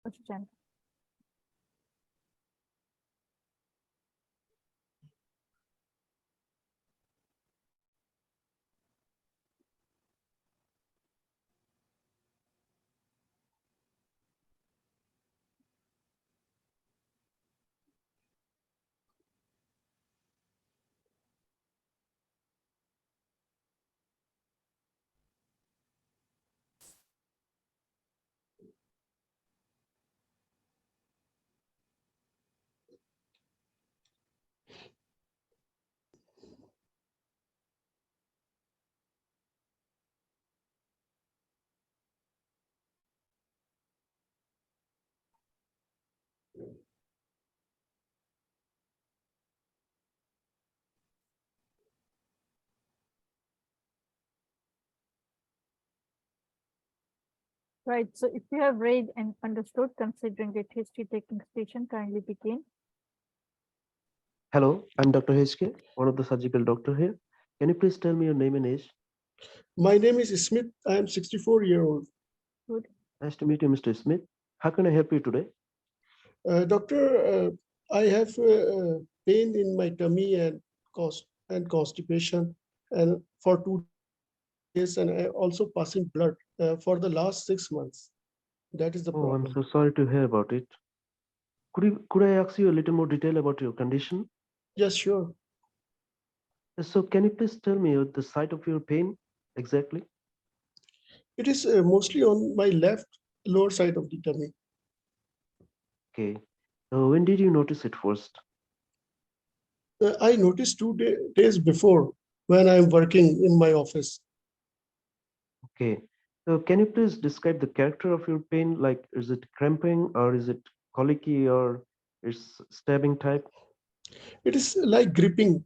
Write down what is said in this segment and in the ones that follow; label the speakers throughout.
Speaker 1: assistant. Right. So if you have read and understood, considering that history taking station, kindly begin.
Speaker 2: Hello, I'm Dr. HK, one of the surgical doctor here. Can you please tell me your name and age?
Speaker 3: My name is Smith. I am 64-year-old.
Speaker 1: Good.
Speaker 2: Nice to meet you, Mr. Smith. How can I help you today?
Speaker 3: Doctor, I have pain in my tummy and constipation, and for 2 days, and I also passing blood for the last 6 months. That is the
Speaker 2: Oh, I'm
Speaker 3: problem.
Speaker 2: so sorry to hear about it. Could I ask you a little more detail about your condition?
Speaker 3: Yes, sure.
Speaker 2: So can you please tell me the site of your pain exactly?
Speaker 3: It is mostly on my left lower side of the tummy.
Speaker 2: Okay. When did you notice it first?
Speaker 3: I noticed 2 days before when I'm working in my office.
Speaker 2: Okay. So can you please describe the character of your pain? Like, is it cramping or is it colicky or is stabbing type?
Speaker 3: It is like gripping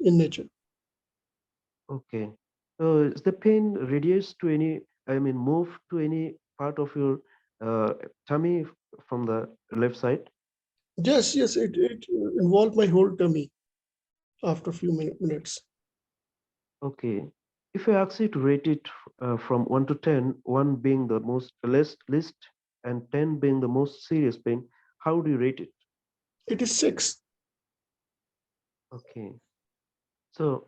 Speaker 3: in nature.
Speaker 2: Okay. Is the pain radius to any, move to any part of your uh, tummy from the left side?
Speaker 3: Yes, it involved my whole tummy after a few minutes.
Speaker 2: Okay. If I ask you to rate it from 1 to 10, 1 being the most least and 10 being the most serious pain, how do you rate it?
Speaker 3: It is 6.
Speaker 2: Okay. So,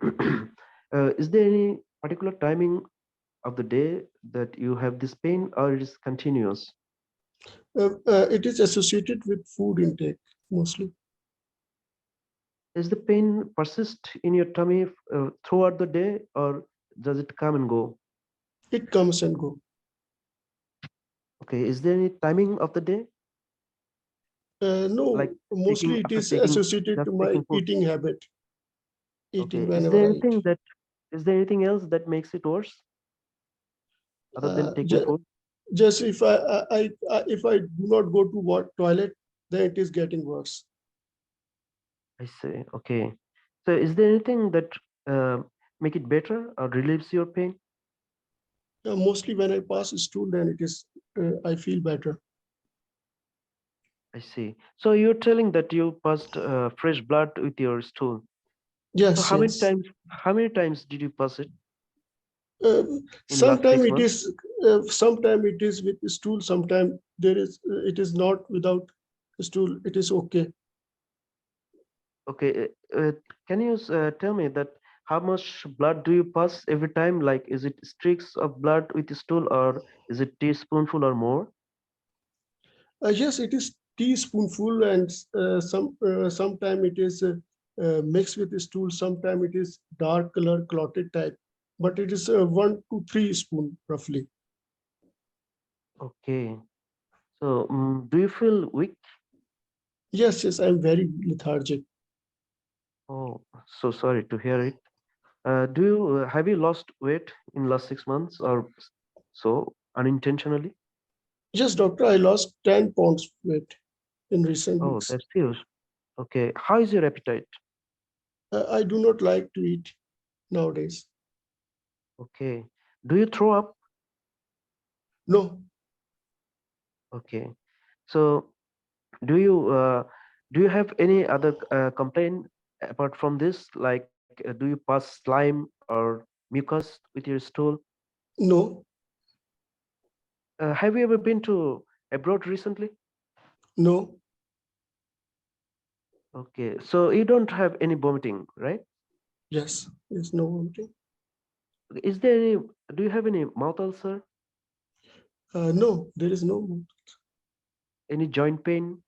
Speaker 2: is there any particular timing of the day that you have this pain or it is continuous?
Speaker 3: It is associated with food intake mostly.
Speaker 2: Does the pain persist in your tummy throughout the day or does it come and go?
Speaker 3: It comes and go.
Speaker 2: Okay. Is there any timing of the day?
Speaker 3: No,
Speaker 2: Like taking
Speaker 3: mostly it
Speaker 2: after
Speaker 3: is
Speaker 2: taking
Speaker 3: associated
Speaker 2: just
Speaker 3: to my
Speaker 2: taking food?
Speaker 3: eating habit,
Speaker 2: Okay.
Speaker 3: eating
Speaker 2: Is there
Speaker 3: whenever I eat.
Speaker 2: anything that is there anything else that makes it worse other than taking
Speaker 3: Ju-
Speaker 2: food?
Speaker 3: just if I do not go to toilet, then it is getting worse.
Speaker 2: I see. Okay. So is there anything that uh, make it better or relieves your pain?
Speaker 3: Mostly when I pass a stool, then it is I feel better.
Speaker 2: I see. So you're telling that you passed fresh blood with your stool. So
Speaker 3: Yes, yes.
Speaker 2: how many times did you pass it in last
Speaker 3: Sometime
Speaker 2: 6 months?
Speaker 3: sometime it is with stool. Sometime it is not without stool. It is okay.
Speaker 2: Okay. Can you tell me that how much blood do you pass every time? Like, is it streaks of blood with the stool or is it teaspoonful or more?
Speaker 3: Yes, it is teaspoonful, and sometime it is mixed with the stool. Sometime it is dark color clotted type, but it is 1 to 3 spoon roughly.
Speaker 2: Okay. So, do you feel weak?
Speaker 3: Yes, I'm very lethargic.
Speaker 2: Oh, so sorry to hear it. Do you have you lost weight in last 6 months or so unintentionally?
Speaker 3: Yes, doctor, I lost 10 pounds weight in recent
Speaker 2: Oh,
Speaker 3: weeks.
Speaker 2: that's serious. Okay. How is your appetite?
Speaker 3: I do not like to eat nowadays.
Speaker 2: Okay. Do you throw up?
Speaker 3: No,
Speaker 2: Okay. So, do you uh, do you have any other complaint apart from this? Like, do you pass slime or mucus with your stool?
Speaker 3: no,
Speaker 2: Have you ever been to abroad recently?
Speaker 3: No,
Speaker 2: Okay, so you don't have any vomiting, right?
Speaker 3: yes, there's no vomiting.
Speaker 2: Is there any, do you have any mouth ulcer,
Speaker 3: No, there is no.
Speaker 2: any joint pain?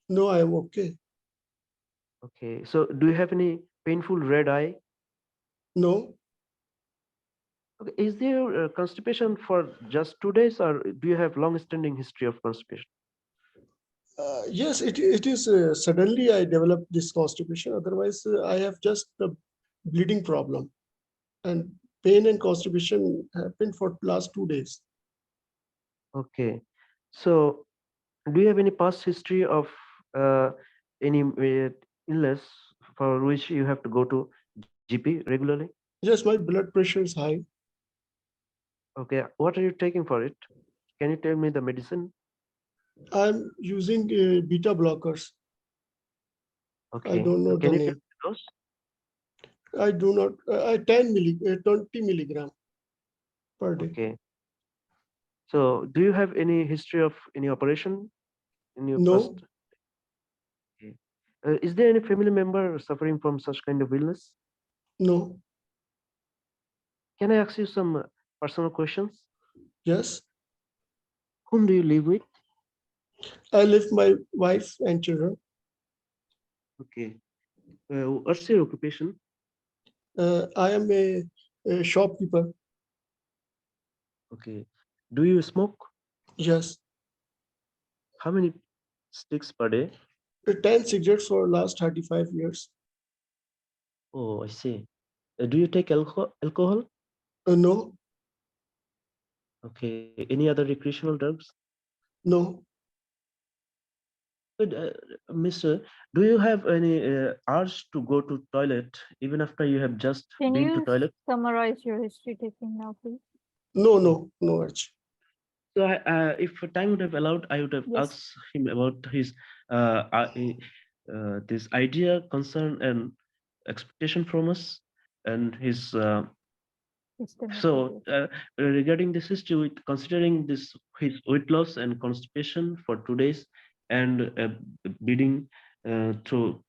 Speaker 3: No, I am okay.
Speaker 2: Okay, so do you have any painful red eye?
Speaker 3: No,
Speaker 2: Okay, is there constipation for just 2 days, or do you have long-standing history of constipation?
Speaker 3: yes, it is suddenly I developed this constipation. Otherwise, I have just a bleeding problem, and pain and constipation happened for last 2 days.
Speaker 2: Okay, so do you have any past history of uh, any illness for which you have to go to GP regularly?
Speaker 3: Yes, my blood pressure is high.
Speaker 2: Okay, what are you taking for it? Can you tell me the medicine?
Speaker 3: I'm using beta blockers. I
Speaker 2: Okay,
Speaker 3: don't know the
Speaker 2: can you tell
Speaker 3: name.
Speaker 2: me those?
Speaker 3: I do not. I 20 milligram per day.
Speaker 2: Okay, so do you have any history of any operation in your past?
Speaker 3: No,
Speaker 2: Okay. Is there any family member suffering from such kind of illness?
Speaker 3: no.
Speaker 2: Can I ask you some personal questions?
Speaker 3: Yes,
Speaker 2: Whom do you live with?
Speaker 3: I live my wife and children.
Speaker 2: Okay. What's your occupation?
Speaker 3: I am a shopkeeper.
Speaker 2: Okay. Do you smoke?
Speaker 3: Yes,
Speaker 2: How many sticks per day?
Speaker 3: 10 cigarettes for last 35 years.
Speaker 2: Oh, I see. Do you take alcohol?
Speaker 3: No,
Speaker 2: Okay. Any other recreational drugs?
Speaker 3: no,
Speaker 2: But, Mister, do you have any urge to go to toilet even after you have just
Speaker 1: Can
Speaker 2: been to
Speaker 1: you
Speaker 2: toilet?
Speaker 1: summarize your history taking now, please?
Speaker 3: no, no, no, Arch.
Speaker 2: So, if time would have allowed, I would have
Speaker 1: Yes.
Speaker 2: asked him about his this idea, concern, and expectation from us, and his. So, regarding this history, with considering this his weight loss and constipation for 2 days, and bleeding through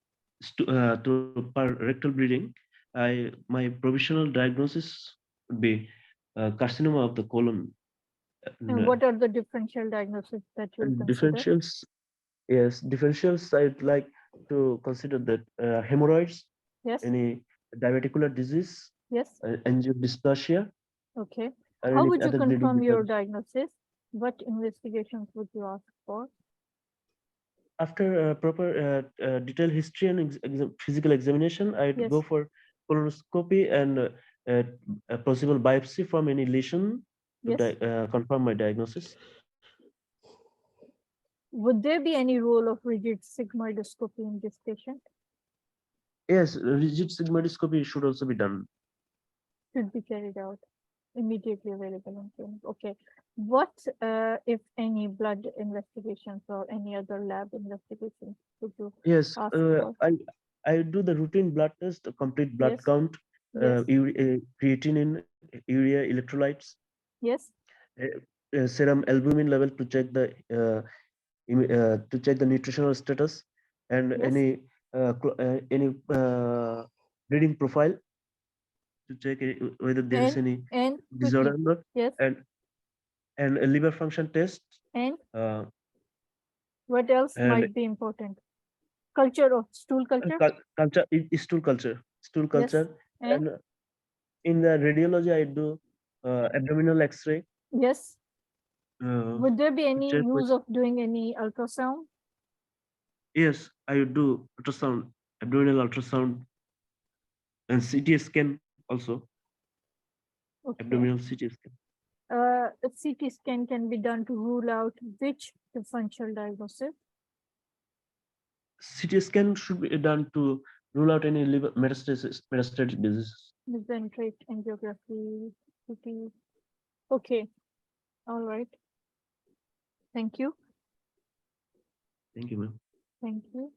Speaker 2: per rectal bleeding, my provisional diagnosis would be carcinoma of the colon.
Speaker 1: And what are the differential diagnoses that you'll
Speaker 2: And
Speaker 1: consider?
Speaker 2: differentials, yes, differentials. I'd like to consider that hemorrhoids,
Speaker 1: Yes.
Speaker 2: any diverticular disease,
Speaker 1: Yes.
Speaker 2: angiodysplasia,
Speaker 1: Okay.
Speaker 2: or
Speaker 1: How
Speaker 2: any
Speaker 1: would you
Speaker 2: other bleeding
Speaker 1: confirm your
Speaker 2: disorders.
Speaker 1: diagnosis? What investigations would you ask for?
Speaker 2: After proper detailed history and physical examination, I'd
Speaker 1: Yes.
Speaker 2: go for colonoscopy and a possible biopsy from any lesion to
Speaker 1: Yes.
Speaker 2: confirm my diagnosis.
Speaker 1: Would there be any role of rigid sigmoidoscopy in this patient?
Speaker 2: Yes, rigid sigmoidoscopy should also be done.
Speaker 1: Should be carried out. Immediately available in clinic. Okay. What, if any, blood investigations or any other lab investigations would you
Speaker 2: Yes,
Speaker 1: ask for?
Speaker 2: I do the routine blood test, a complete blood
Speaker 1: Yes.
Speaker 2: count,
Speaker 1: Yes.
Speaker 2: creatinine, urea, electrolytes,
Speaker 1: Yes.
Speaker 2: serum albumin level to check the nutritional status, and
Speaker 1: Yes.
Speaker 2: any bleeding profile to check whether there is any
Speaker 1: And
Speaker 2: disorder
Speaker 1: quickly.
Speaker 2: or not,
Speaker 1: Yes.
Speaker 2: and a liver function test,
Speaker 1: And
Speaker 2: uh,
Speaker 1: what else
Speaker 2: and
Speaker 1: might be important? Culture of stool culture?
Speaker 2: culture, stool
Speaker 1: Yes.
Speaker 2: culture,
Speaker 1: And
Speaker 2: and in the radiology I do abdominal X-ray
Speaker 1: yes. Would there be
Speaker 2: to
Speaker 1: any
Speaker 2: check with.
Speaker 1: use of doing any ultrasound?
Speaker 2: Yes, I do ultrasound, abdominal ultrasound, and CT scan also.
Speaker 1: Okay.
Speaker 2: Abdominal CT scan.
Speaker 1: A CT scan can be done to rule out which differential diagnosis.
Speaker 2: CT scan should be done to rule out any liver metastatic diseases.
Speaker 1: Mesenteric angiography, CT. Okay. All right. Thank you.
Speaker 2: Thank you, ma'am.
Speaker 1: Thank you.